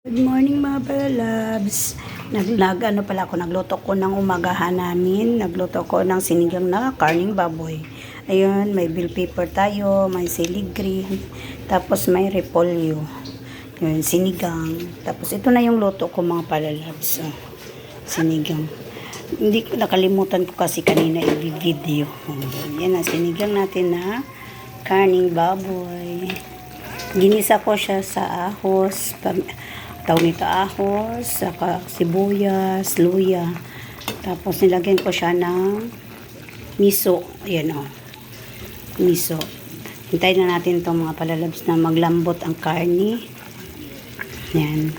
Good morning mga palalabs. Nagluto ko ng umagahan namin. Nagluto ko ng sinigang na karning baboy. Ayun, may bell pepper tayo, may sili green, tapos may repolyo. Yun, sinigang. Tapos ito na yung luto ko mga palalabs. Oh, sinigang. Hindi ko nakalimutan ko kasi kanina i-video. Yan ang sinigang natin na karning baboy. Ginisa ko siya sa ahos, tawag nito ahos, saka sibuyas, luya. Tapos nilagyan ko siya ng miso. Ayan o. Miso. Hintayin na natin itong mga palalabs na maglambot ang karni. Ayan.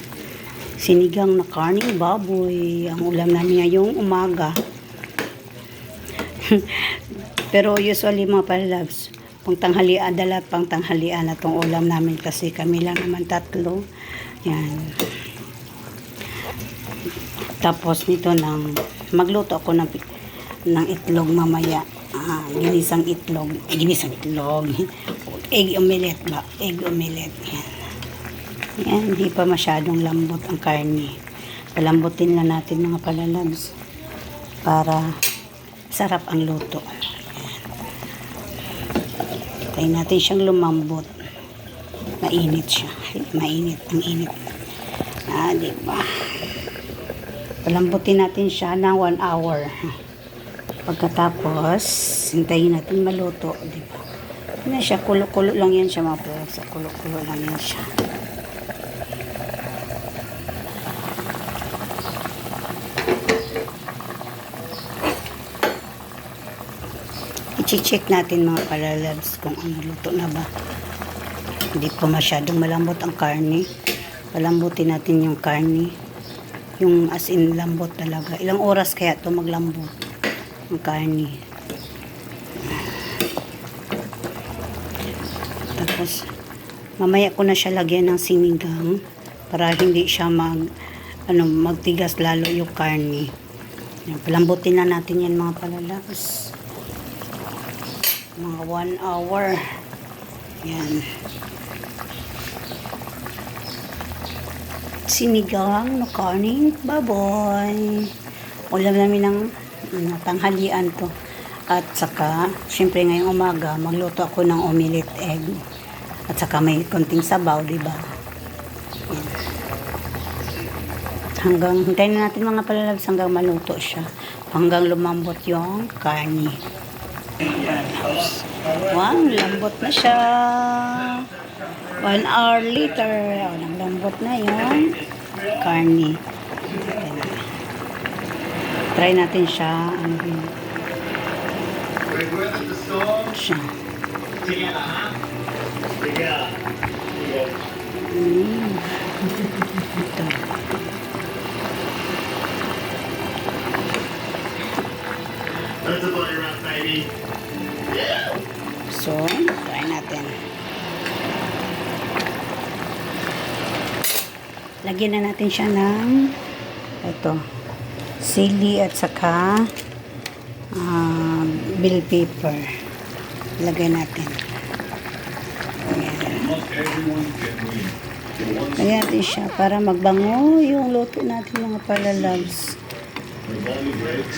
Sinigang na karning baboy. Ang ulam namin ngayong umaga. Pero usually mga palalabs, pang tanghalian, pang tanghalian na itong ulam namin kasi kami lang naman tatlo. Yan. Tapos nito magluto ako ng itlog mamaya. Ginisang itlog. Egg omelette ba? Egg omelette. Yan. Yan. Hindi pa masyadong lambot ang karne. Palambutin na natin mga palalabs para sarap ang luto. Tayo natin siyang lumambot. Mainit siya. Mainit. Ang init. Diba? Palambutin natin siya ng 1 hour. Pagkatapos, hintayin natin maluto. Diba? Ano siya? Kulo-kulo lang yan siya mga pala. Sa kulo-kulo lang yan siya. I-check natin mga palalabs kung ano luto na ba. Hindi pa masyadong malambot ang karne. Palambutin natin yung karne. Yung as in lambot talaga. Ilang oras kaya ito maglambot ang karne. Tapos mamaya ko na siya lagyan ng sinigang para hindi siya magtigas lalo yung karne. Palambutin na natin yan mga palalabs. Mga 1 hour. Yan. Sinigang na karning baboy. Ulam namin ng tanghalian to. At saka, syempre ngayong umaga, magluto ako ng omelette egg. At saka may konting sabaw, diba? Yan. Hintayin na natin mga palalabs hanggang maluto siya. Hanggang lumambot yung karne. Wow, lambot na siya. 1 hour later, lambot na yung karne. Try natin siya. Siya. Ito. So, try natin. Lagyan na natin siya ng sili at saka bell pepper. Lagyan natin. Lagyan natin siya para magbango yung luto natin mga palalabs.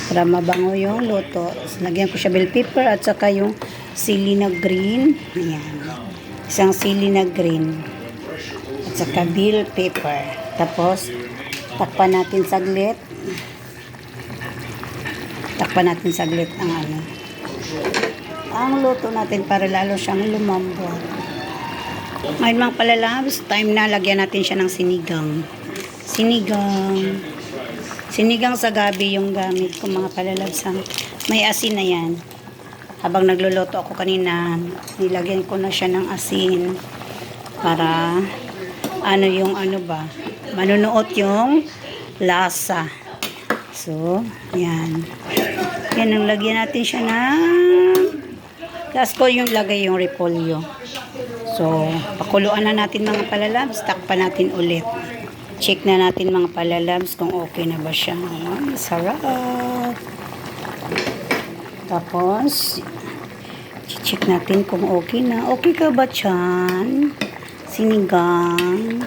Para mabango yung luto. Lagyan ko siya bell pepper at saka yung sili na green. Ayan. Isang sili na green. At saka bell pepper. Tapos, takpan natin saglit. Takpan natin saglit ang luto natin para lalo siyang lumambot. Ngayon mga palalabs, time na lagyan natin siya ng sinigang. Sinigang sa gabi yung gamit ko mga palalabs. May asin na yan. Habang nagluluto ako kanina, nilagyan ko na siya ng asin para manunuot yung lasa. So, yan. Yan ang lagyan natin siya last ko yung lagay yung repolyo. So, pakuluan na natin mga palalabs. Takpan natin ulit. Check na natin mga palalabs kung okay na ba siya. Sarap. Tapos, check natin kung okay na. Okay ka ba dyan? Sinigang.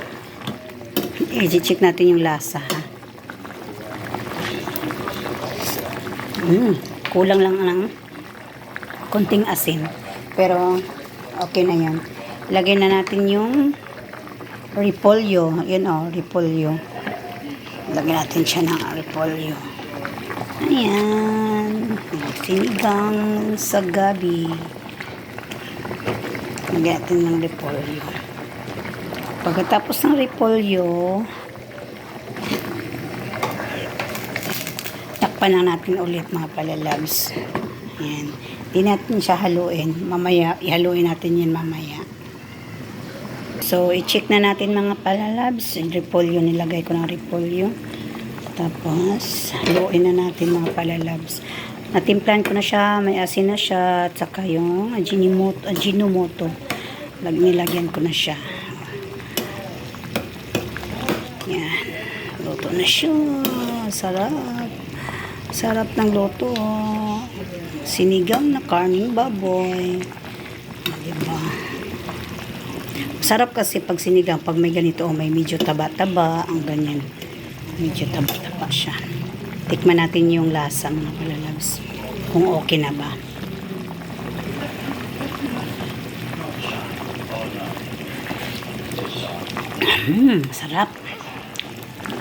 I-check natin yung lasa, ha. Kulang lang ng konting asin. Pero, okay na yan. Ilagay na natin yung repolyo. Yun repolyo. Lagyan natin siya ng repolyo. Ayan. Sinigang sa gabi. Lagyan natin ng repolyo. Pagkatapos ng repolyo, takpan lang natin ulit mga palalabs. Ayan. Hindi natin siya haluin. Mamaya, ihaluin natin yan mamaya. So, i-check na natin mga palalabs. Yung repolyo, nilagay ko ng repolyo. Tapos, haluin na natin mga palalabs. Natimplan ko na siya, may asin na siya, at saka yung ajinomoto. Nilagyan ko na siya. Yan. Luto na siya. Sarap. Sarap ng luto. Sinigang na karning baboy. Diba? Sarap kasi pag sinigang, pag may ganito, may medyo taba-taba, ang ganyan. Medyo taba-taba siya. Tikman natin yung lasa mga palalabs. Kung okay na ba. Sarap.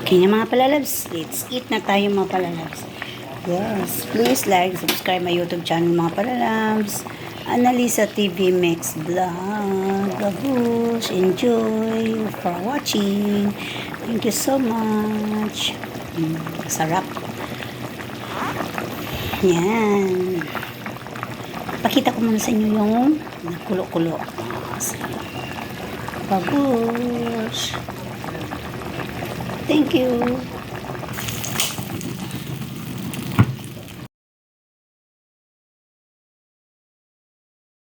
Okay na mga palalabs. Let's eat na tayo mga palalabs. Yes. Please like, subscribe my YouTube channel mga palalabs. Annalisa TV Mix Vlog. Babush. Enjoy for watching. Thank you so much. Sarap. Yan. Pakita ko muna sa inyo yung nakulo-kulo. Sarap. Babush. Thank you.